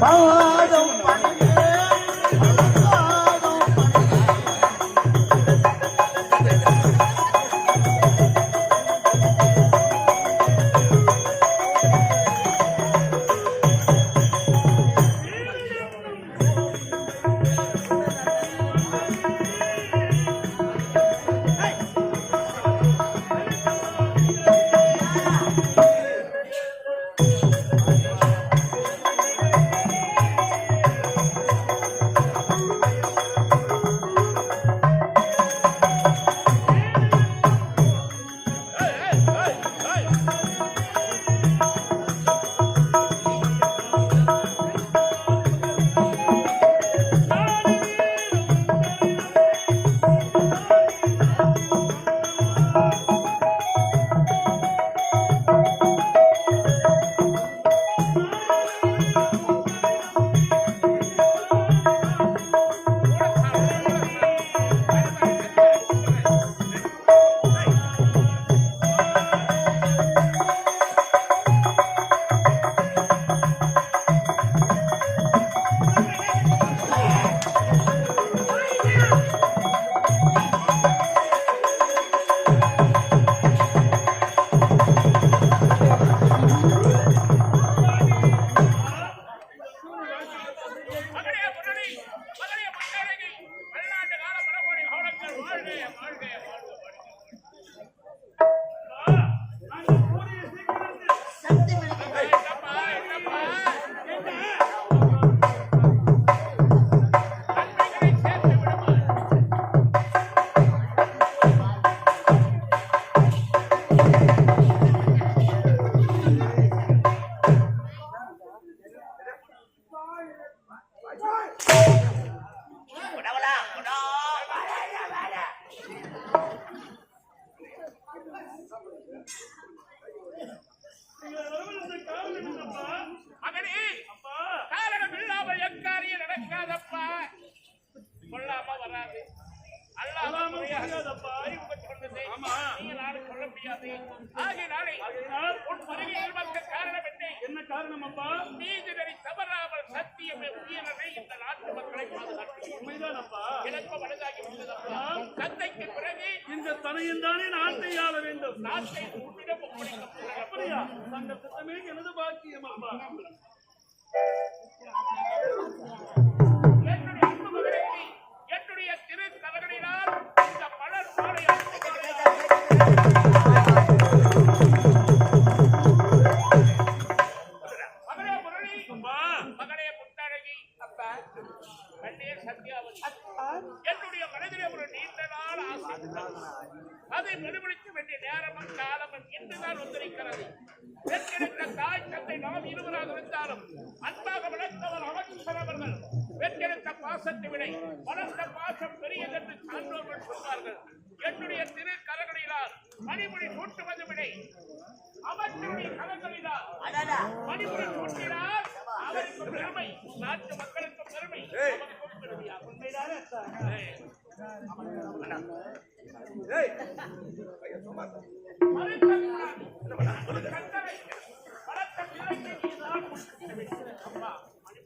பாதம் என்ன காரணம் அப்பா? நீதிநெறி தவறாமல் சத்தியமே உயிரை இந்த நாட்டு மக்களை பாதுகாத்து உண்மைதான் அப்பா. எனக்கு வலுதாகி விட்டதப்பா. தந்தைக்கு பிறகு இந்த தனையும் தானே நாட்டை ஆள வேண்டும். நாட்டை உன்னிடம் ஒப்படைக்க அப்படியா? தங்கள் திட்டமே எனது பாக்கியம் அப்பா. என்னுடைய அன்பு மகனுக்கு என்னுடைய திரு கலகடினால் இந்த மலர் மாலை என்னுடைய மனதிலே ஒரு நீண்ட நாள் ஆசை, அதை வெளிப்படுத்த வேண்டிய நேரமும் காலமும் இன்றுதான் வந்திருக்கிறது. பெற்றெடுத்த தாய் தந்தை நாம் இருவராக இருந்தாலும் அன்பாக வளர்த்தவர் அமைச்சர் அவர்கள். பெற்றெடுத்த பாசத்தை விட வளர்ந்த பாசம் பெரியதென்று சான்றோர்கள் சொல்வார்கள். என்னுடைய திரு கரங்களினால் மணிமுடி சூட்டுவது விட அமைச்சருடைய கரங்களினால் மணிமுடி சூட்டினால் அவருக்கு பெருமை, நாட்டு மக்களுக்கு பெருமை.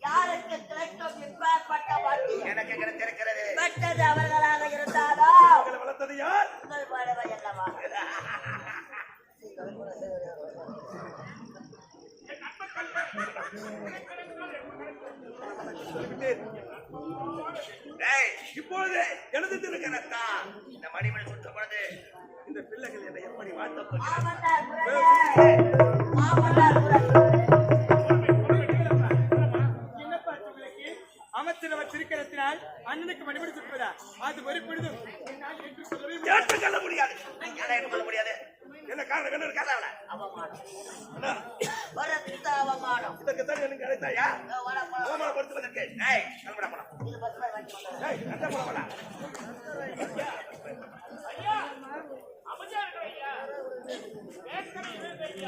யாருக்கு கிடைக்கும் இப்பேற்பட்ட வாட்டி எனக்கு கிடைத்திருக்கிறது. பெற்றது அவர்களாக இருந்தாரோ வளர்த்தது யார்? உங்கள் பறவை அல்லவா? இப்பொழுது எனது திருக்கணத்தா இந்த மணிமணி சுற்ற பொழுது இந்த பிள்ளைகள் என்னை எப்படி வாழ்த்த அமைச்சரவர் திருக்கரத்தினால் அண்ணனுக்கு மணிமணி சுற்றுவதா? அது ஒரு பொழுதும் ஏற்றுக்கொள்ள முடியாது. ஏற்றுக்கொள்ள முடியாது. என்ன காரணம்? என்ன காரணம்? அவமானம். இதற்கு தான் எனக்கு அழைத்தாயா? அவமானப்படுத்துவதற்கு.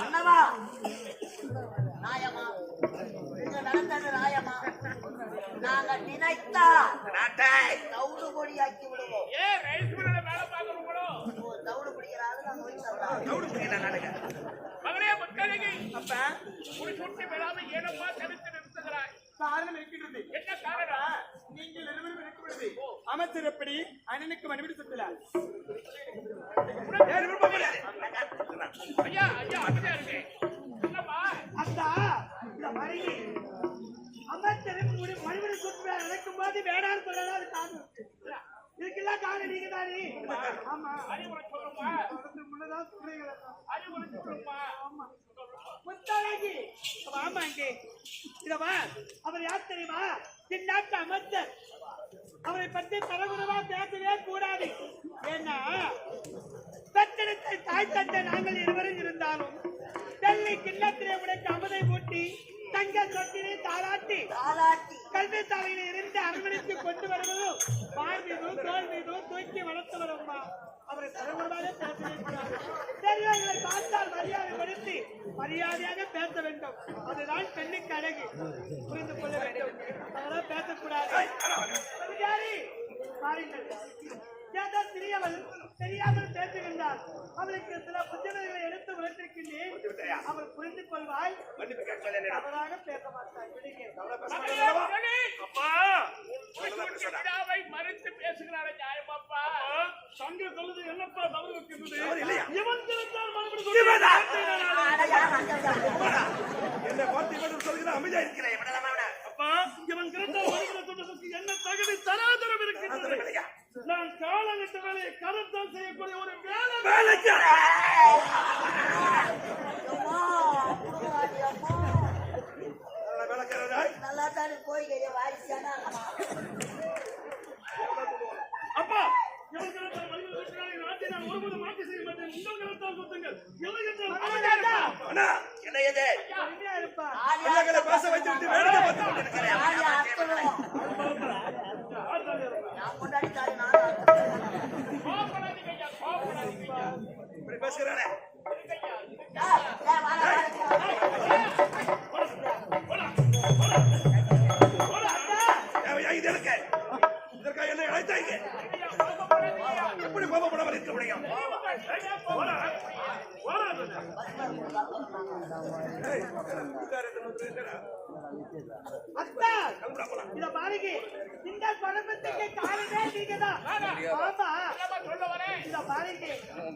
அண்ணவா நாயமா, இங்க நடந்தது நாயமா? நாங்க நினைத்தா நாட்டை தவுடு பொடியாக்கி விடுவோம். ஏன் ரைஸ் மில்ல வேலை பார்க்கறவங்களோ தவுடு பொடிக்கிறாரு. நாங்க போய் தவுடு பொடிக்கிற நாடக மகளே மக்களுக்கு அப்ப ஒரு சுட்டி விழாவை ஏனப்பா தடுத்து நிறுத்துகிறாய்? காரணம் இருக்கின்றது. என்ன காரணம்? நீங்கள் இருவரும் இருக்கும் பொழுது அமைச்சர் எப்படி அண்ணனுக்கு மறுபடி சுற்றலாம். ஏன் விருப்பம் கிடையாது? ஐயா ஐயா அப்படியே இருக்கு. என்னப்பா? அத்தா இந்த மறைவி அமைச்சருக்கு மறுபடி சுற்ற நடக்கும் போது வேணான்னு சொல்லலாம். அது காரணம் இதுக்கெல்லாம் காரணம் நீங்க தானே. ஆமா அறிவுரை சொல்லுமா? முன்னதான் சொல்றீங்க. அறிவுரை சொல்லுமா? ஆமா முத்தாராகி ஆமா இங்கே இதவா அவர் யார் தெரியுமா? இந்நாட்டு அமைச்சர். அவரை பற்றி தரகுறவா பேசவே கூடாது. ஏன்னா பெற்றெடுத்த தாய் தந்தை நாங்கள் இருவரும் இருந்தாலும் டெல்லி கிண்ணத்திலே உடைத்து அமுதை ஊட்டி தங்க தொட்டினை தாராட்டி கல்வி சாலையில இருந்து அரண்மனைக்கு கொண்டு வருவதும் பார் மீதும் தோல் மீதும் தூக்கி வளர்த்து வரும்மா. அவரை தரகுறவாக பேசவே கூடாது. பெரியவர்களை பார்த்தால் மரியாதை படுத்தி மரியாதையாக பேச வேண்டும். அதுதான் பெண்ணுக்கு அழகு. புரிந்து கொள்ள வேண்டும். அதெல்லாம் பேசக்கூடாது. பாருங்கள் ஏதோ சிறியவள் தெரியாமல் பேசுகின்றார். அவளுக்கு சில புத்தகங்களை எடுத்து உழைத்திருக்கின்றேன். அவள் புரிந்து கொள்வாள். தவறாக பேச மாட்டாள். அப்பா விழாவை மறுத்து பேசுகிறார நியாயமாப்பா? சங்க சொல்லுது என்னப்பா தவறு வைக்கின்றது? இவன் திறத்தால் மறுபடி என்னை பார்த்து இவன் சொல்கிற அமைதியா இருக்கிறேன். அப்பா இவன் திறத்தால் மறுபடி சொல்றதுக்கு என்ன தகுதி தராதரம் இருக்கின்றது? நான் காலகட்ட வேலையை கருத்தால் செய்யக்கூடிய ஒரு வேலை. நல்லா தானே போய்கிற வாரிசானா அப்பா இவன் திறத்தால் மறுபடி நாட்டை நான் ஒருபோது மாற்றி செய்ய மாட்டேன். உங்கள் கருத்தால் சொத்துங்கள். என்ன இது? இருப்பா பிள்ளைகளை பேச வைத்து விட்டு வேலையை பார்த்து கொண்டிருக்கிறேன். நான் முன்னாடி தானே நான் கோபப்படாதீங்க ஐயா, கோபப்படாதீங்க ஐயா. இப்படி பேசுகிறானே தேவையா இது எனக்கு? இதற்காக என்னை அழைத்தாங்க. எப்படி கோபப்படாமல் இருக்க முடியும்? அத்தா இத பாருங்க. இந்த குடும்பத்துக்கு காரணமே நீங்கதான். ஆமா என்னப்பா சொல்ல வரேன்? இத பாருங்க.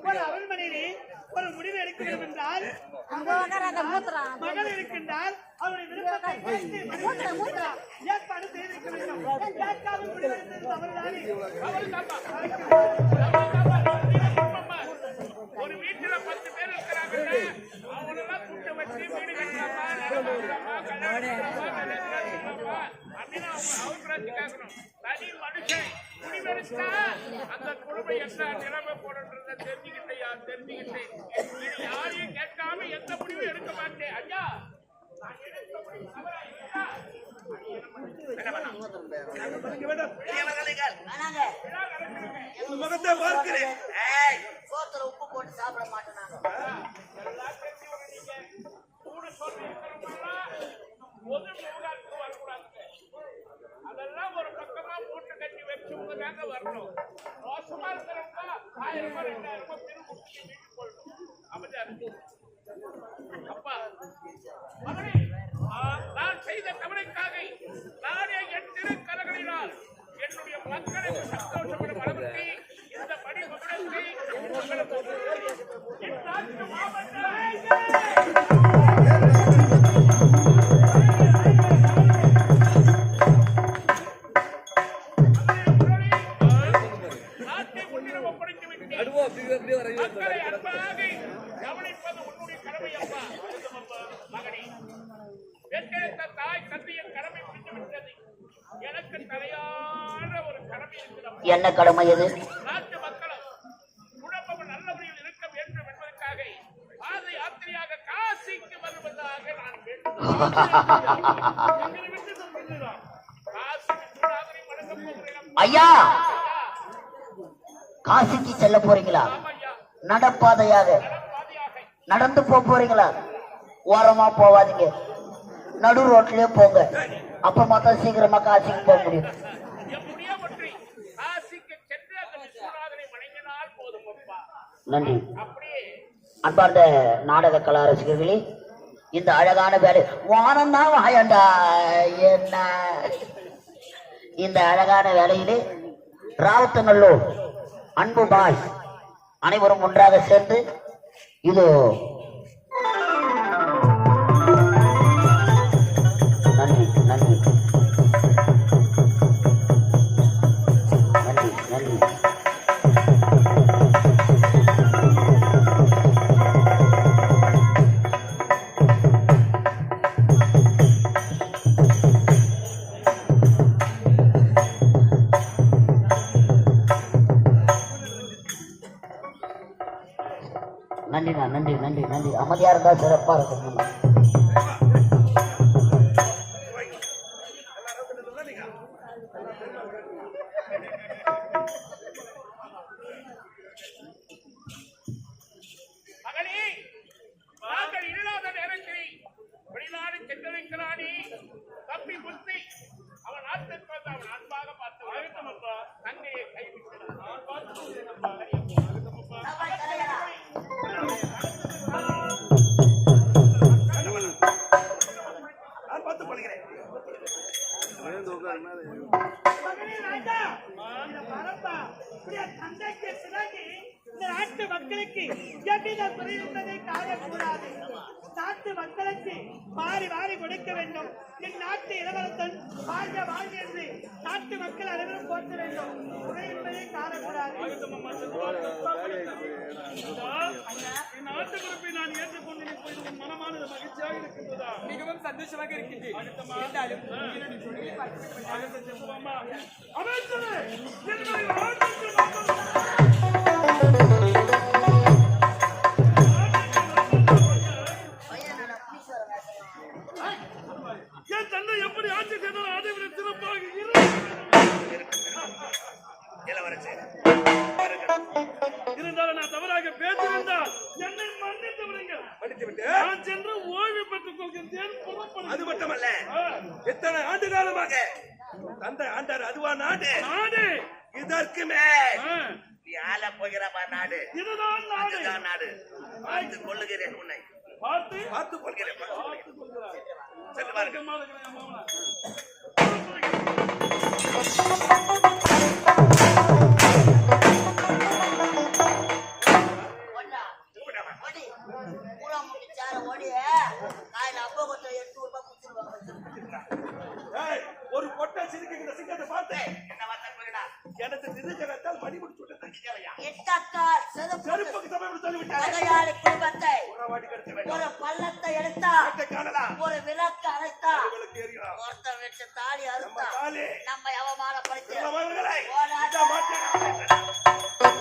ஒரு அரண்மனையிலே ஒரு முடிவு எடுக்க வேண்டும் என்றால் மகள் இருக்கின்றால் அவருடைய விருப்பத்தை கேட்டு ஏற்பாடு செய்திருக்க வேண்டும். கேட்காத முடிவு எடுத்தது அவர்தானே. ஒரு வீட்டுல 10 பேர் இருக்கிறாங்கல்ல, அவங்களெல்லாம் கூட்ட வச்சு வீடு கட்டலாமா, நிலம் வாங்கலாமா, கல்யாணம் பண்ணலாமா, அப்படின்னு அவங்க அவசரத்து கேட்கணும். தனி மனுஷன் முடிவெடுத்தா அந்த குடும்பம் என்ன நிலைமை போடுன்றத தெரிஞ்சுக்கிட்டேன். இது யாரையும் கேட்காம எந்த முடிவும் எடுக்க மாட்டேன். ஐயா நான் எடுத்த முடிவு தவறா இல்லையா? வேணாங்க உன் முகத்தை பார்க்கிறேன். சோத்துல உப்பு போட்டு சாப்பிட மாட்டோம் நாங்க. அதெல்லாம் ஒரு பக்கமா மூட்டை கட்டி வச்சவங்க தாங்க வரணும். மோசமா இருக்கிறவங்க 1000 ரூபாய் 2000 ரூபாய் திரும்ப வீட்டுக்கு போடணும். அமைதியா இருக்கு. அப்பா மகனே, நான் செய்த தவறுக்காக நானே என் திருக்கரங்களினால் என்னுடைய மக்களுக்கு சந்தோஷப்படும் அளவுக்கு இந்த பணி மகுடத்தை உங்களுக்கு என் நாட்டு நாட்டை முன்னிடம் ஒப்படைத்து விட்டேன். மக்களை அன்பாக கவனிப்பது உன்னுடைய கடமை அப்பா. மகனே, பெற்றெடுத்த தாய் தந்தையின் கடமை முடிந்து விட்டது. எனக்கு தலையான ஒரு கடமை இருக்கிறது. என்ன கடமை எது? நாட்டு மக்களும் குடும்பம் நல்ல முறையில் இருக்க வேண்டும் என்பதற்காக பாத யாத்திரையாக காசிக்கு வருவதாக நான் வேண்டுகிறேன். காசி விஸ்வநாதரை வணங்கப் போகிறேன். ஐயா காசிக்கு செல்ல போறீங்களா? ஐயா, நடப்பாதையாக பாதையாக நடந்து போறீங்களா? ஓரமா போவாதீங்க, நடு ரோட்லயே போங்க. அப்பமா தான் சீக்கிரமா காசிக்கு போக முடியும். எப்படியோ ஒன்றை காசிக்கு சென்று அந்த விஸ்வநாதரை வணங்கினால் போதும் அப்பா. நன்றி. அப்படியே அன்பார்ந்த நாடக கலா ரசிகர்களே, இந்த அழகான வேலை வானம்தான் வாயண்டா என்ன இந்த அழகான வேலையிலே ராவத்தநல்லூர் அன்பு பாய் அனைவரும் ஒன்றாக சேர்ந்து இது நன்றி நன்றி நன்றி நன்றி நன்றிண்ணா நன்றி நன்றி நன்றி அமைதியா இருந்தா சிறப்பா இருக்கும் மகளே, நாங்கள் இல்லாத நேரத்தில் வெளிநாடு சென்றிருக்கிறானே தப்பி புத்தி அவன் நாட்டுக்கு வந்து அவன் அன்பாக பார்த்து தங்கையை கைவிட்டான். நான் பார்த்துக் கொள்கிறேன். மகனே ராஜா, இந்த மரப்பா, இப்படியா தந்தைக்கு பிறகு இந்த நாட்டு மக்களுக்கு எவ்வித குறைந்ததை காணக்கூடாது. நாட்டு மக்களுக்கு வாரி வாரி கொடுக்க வேண்டும். என் நாட்டு இளவரசன் வாழ்க வாழ்க என்று நாட்டு மக்கள் அனைவரும் போற்ற வேண்டும். குறை என்பதை காணக்கூடாது. நாட்டு பொறுப்பை நான் ஏற்றுக்கொண்டிருப்பது மனமானது மகிழ்ச்சியாக இருக்கின்றதா? மிகவும் சந்தோஷமாக இருக்கின்றேன். என் தந்தை எப்படி ஆட்சி செய்தாலும் அதை விட சிறப்பாக இருந்தாலும் நான் தவறாக பேசியிருந்தால் என்னை மன்னித்து விடுங்கள். மன்னித்துவிட்டு நான் சென்று ஓய்வு பெற்றுக் கொள்கின்றேன். அது மட்டுமல்ல, எத்தனை ஆண்டு காலமாக தந்தை ஆண்டார் அதுவா நாடு நாடு இதற்கு மேல் ஆ, நீ ஆள போகிறப்பா நாடு இதுதான் நாடு. இதுதான் நாடு. பார்த்துக் கொள்ளுகிறேன் உன்னை பார்த்து பார்த்துக் கொள்கிறேன். பார்த்துக் கொள்கிறார். சென்று பாருங்க. மாதங்களே மாமனா. ஏய், ஒரு பொட்டை சிரிக்கிற சிங்கத்தை பார்த்தேன். என்ன வார்த்தை போகிறா? எனக்கு திருக்கரத்தால் மணி முடிச்சு விட்ட தங்கிக்கலையா? செருப்புக்கு சமயம் சொல்லிவிட்டார். உறவாடி கெடுத்து வேண்டும். ஒரு பள்ளத்தை எடுத்தால் வீட்டை காணலாம். ஒரு விளக்கு அணைத்தால் உங்களுக்கு எரியும். ஒருத்தன் வச்ச தாலி நம்ம அறுத்தா தாலி நம்மை அவமானப்படுத்தி உள்ளவர்களை போராட்டம். இந்த மாற்றம் ஆ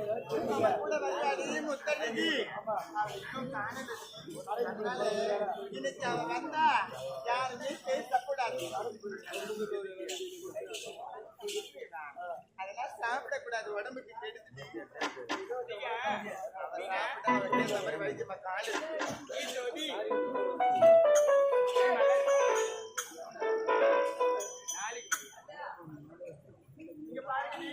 கூட வந்தாடி முத்தண்ணகி இன்னைக்கு அவ வந்தா யாருமே பேசக்கூடாது, அதெல்லாம் சாப்பிடக்கூடாது, உடம்புக்கு கெடுத்து. வைத்தியமா காலு இங்க பாருங்க.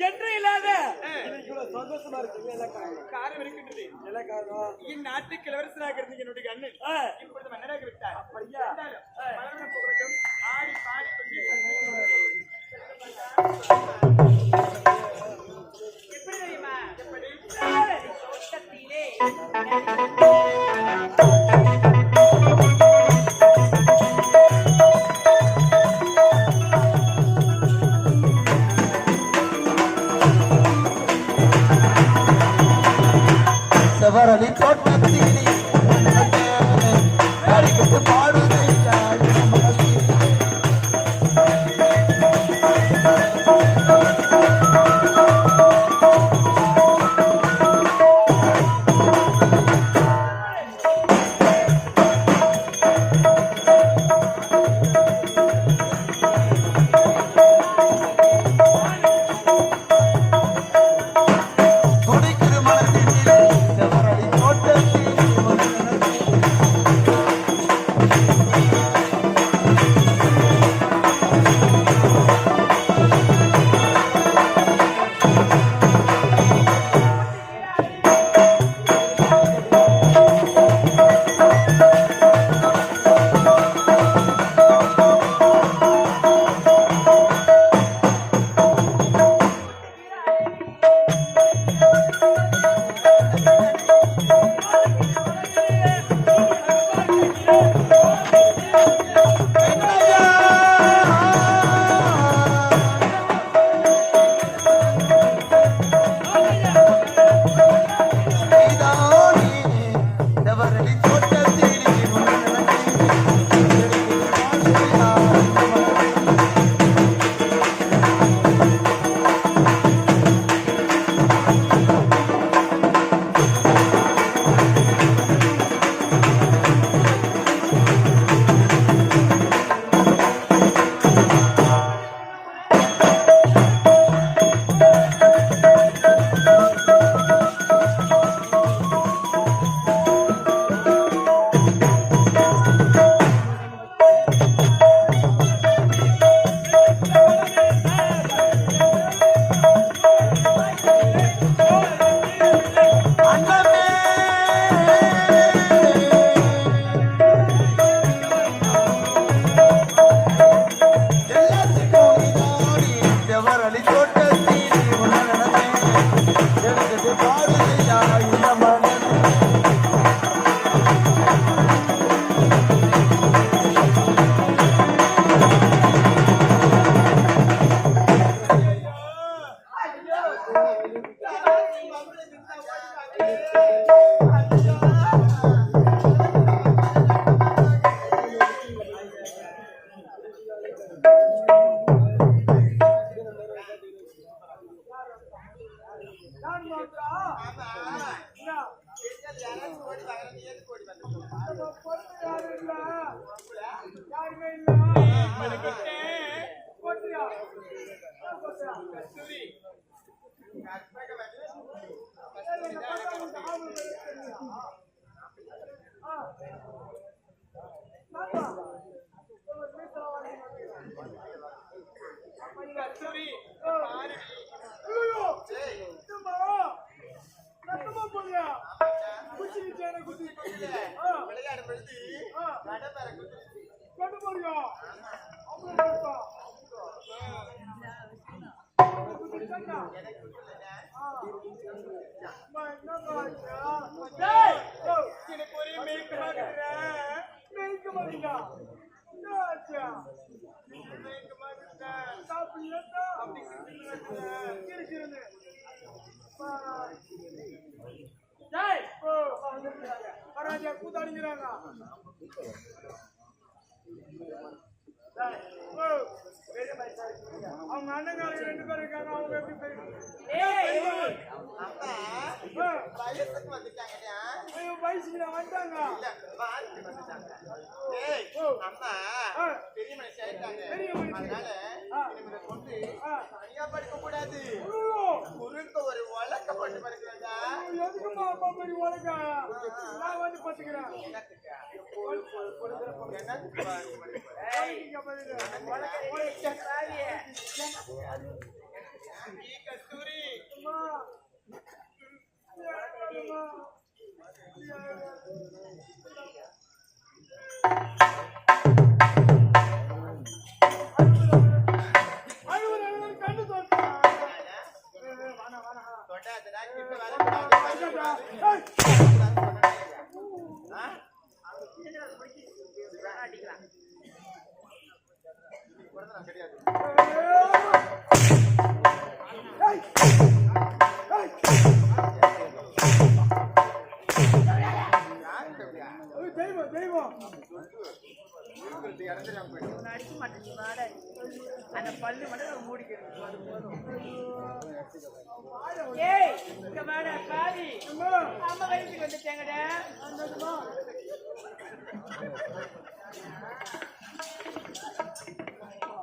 என்று இல்லாத சந்தோஷமா இருக்கு. காரணம் இருக்கின்றது. என்ன காரணம்? இந்நாட்டுக்கு இளவரசராக இருந்த என்னுடைய அண்ணன் இப்பொழுது மன்னராக விட்டார். அப்படியா? ஆடி பாடி கொண்டு எப்படி தெரியுமா? எப்படி தோட்டத்திலே செவரளி தோட்டத்திலே அடிக்கட்டு பாடுதை குச்சி கொண்டு போறியா அப்புறம் கொடுத்தா கூத்தாடிக்கிறாங்க அவங்க அண்ணங்காரங்க 2 பேர் இருக்காங்க அவங்க எப்படி வயசுக்கு வந்துட்டாங்க பெரிய ஒரு வழக்க போட்டு படிக்கிறேன் எதுக்குமா அப்பா பெரிய வழக்க நான் வந்து பத்துக்கிறேன் கஸ்தூரி கண்டு அடிக்க மாட்டேன் அந்த பல்லு மட்டும் மூடிக்கிறேன் ஏய் இங்க வாடா பாவி அம்மா வயசுக்கு வந்துட்டேங்கடா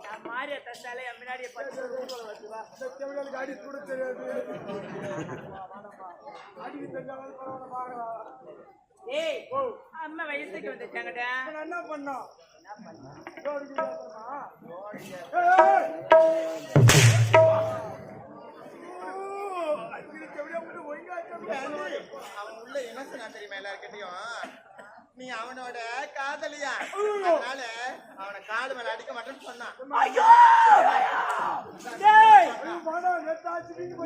நான் மாறிய தந்தாலே என் முன்னாடியே பத்து அடி கூட தெரியாது அடிக்க தெரிஞ்சாலும் பரவாயில்ல ஏய் அம்மா வயசுக்கு வந்துட்டாங்கடா என்ன பண்ணோம் அவன் உள்ள என்ன சொன்னா தெரியுமா எல்லாருக்கிட்டையும் நீ அவனோட காதலியா அதனால அவனை காடு மேல அடிக்க மாட்டேன்னு சொன்னான்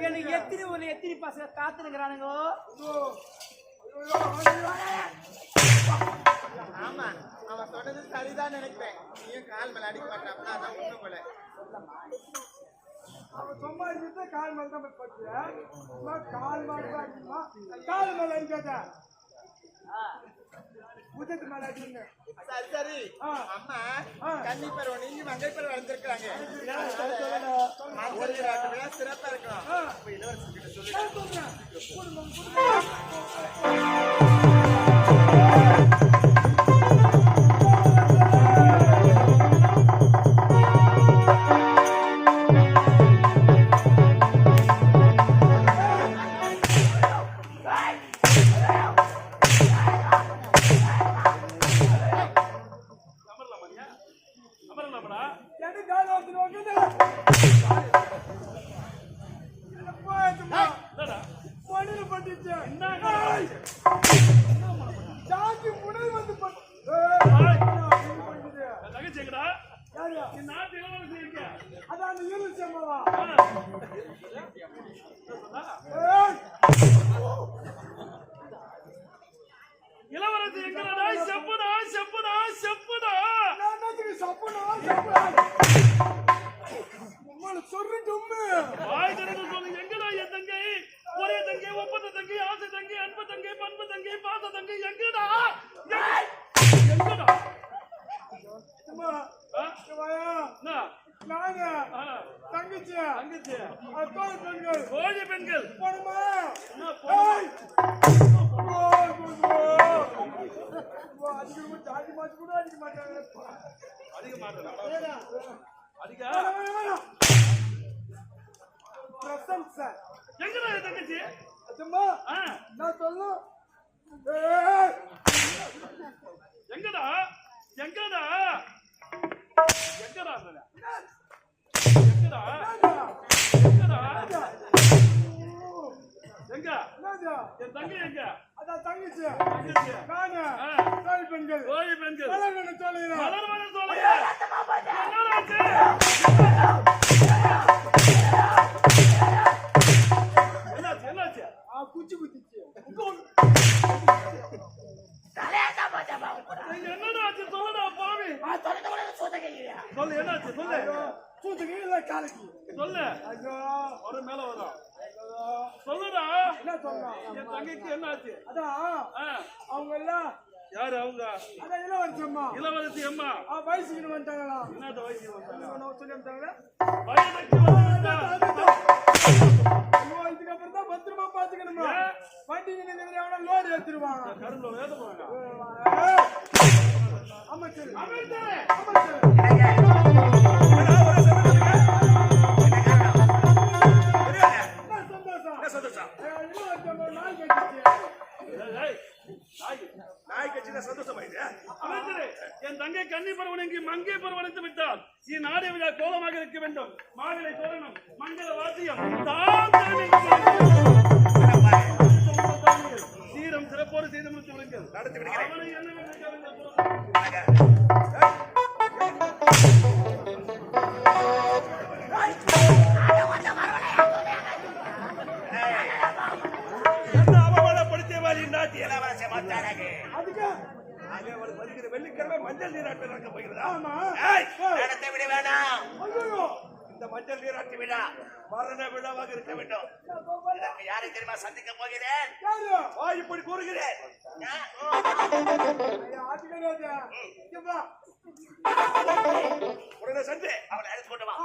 எனக்கு எத்தனை பசங்க காத்துனுக்குறானுங்க ஆமா அவன் சொன்னது சரிதான் நினைக்கிறேன் நீயும் கால் மேல அடிக்க மாட்டான் அப்படின்னா அதான் உண்மை போல அவன் சும்மா இருந்துட்டு கால் மேல தான் போய் பட்டு கால் மேல தான் அடிக்குமா கால் மேல அடிக்காத புத்தத்து மேல அடிக்குங்க சரி சரி அம்மா கன்னி பருவம் நீங்க மங்கை பருவம் வளர்ந்துருக்காங்க மஞ்சள் விளையாட்டு விழா சிறப்பா இருக்கணும் இப்ப இளவரசி கிட்ட சொல்லுங்க இளவரசி எங்கடா செப்புடா செப்புடா செப்புடா வாய் திறந்து சொல்லு எங்கடா என் தங்கை ஒரே தங்கை ஒப்பந்த தங்கை ஆசை தங்கை அன்பு தங்கை பண்பு தங்கை பாச தங்கை எங்கடா எங்கடா தங்கச்சி அக்கா பெண்கள் கோழி பெண்கள் போடுமா ஜாதி மாச்சு கூட அடிக்க மாட்டாங்க அதிக மாட்டேன் அதிக எங்கடா என் தங்கச்சி சும்மா நான் சொல்லும் எங்கடா எங்கடா எங்கடா எங்கடா எங்கடா எங்க என் தங்கை எங்க அதான் தங்கச்சி தங்கச்சி நானு பெண்கள் பெண்கள் கோழி பெண்கள் மலர்வன சோலையில மலர்வன சோலையில என்னடாச்சு? என்னாச்சு குச்சி குத்திச்சு என்னடாச்சு சொல்லுடா பாவி சொல்லு என்னாச்சு சொல்லு சூத்துக்கு இல்ல காலைக்கு சொல்லு ஐயோ ஒரு மேல வரும் சொல்லுடா என்ன சொல்லலாம் என் தங்கைக்கு என்னாச்சு அதான் அவங்க எல்லாம் யாரு அவங்க அதான் இளவரசம்மா இளவரசி அம்மா வயசுக்கு வந்துட்டாங்களா என்னத்த வயசு வந்தாங்க சொல்லி வந்துட்டாங்களா வயதுக்கு வந்தாங்க. ஐயோ இதுக்கப்புறம் தான் பத்திரமா பாத்துக்கணுமா வண்டி எவனா லோடு ஏத்துருவாங்க கரும்புல வேத போறாங்க அமைச்சர் அமைச்சரே அமைச்சர் சந்தோஷம் இளவரசம்மா நாய் கட்டிச்சு நாய் கட்சியில சந்தோஷமாயிடு. அமைச்சரே என் தங்கை கன்னி பருவனங்கி மங்கை பருவனைத்து விட்டால் நாடு விழா கோலமாக இருக்க வேண்டும் மாவிலை தோரணம் மங்கள வாத்தியம் சீரம் சிறப்போடு செய்து முடித்து விடுங்கள் நடத்தி விடுகிறேன். அவனை என்னவென்று கேளுங்கள். என்ன அவமானப்படுத்தியவாள் இந்நாட்டு இளவரசி மாட்டானே. அதுக்கு ஆக அவளுக்கு வருகிற வெள்ளிக்கிழமை மஞ்சள் நீராட்டு நடக்க போகிறதா? ஆமா ஏய், நடத்த விட வேணாம். ஐயோ இந்த மஞ்சள் நீராட்டு விழா மரண விழாவாக இருக்க வேண்டும். இதற்கு யாரை தெரியுமா சந்திக்க போகிறேன்? யாரு இப்படி கூறுகிறேன். ஆட்டுக்கு ரோஜா இங்க வா உடனே சென்று அவளை அழைத்து கொண்டு வா. ஆ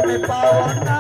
சாமி பாவம்னா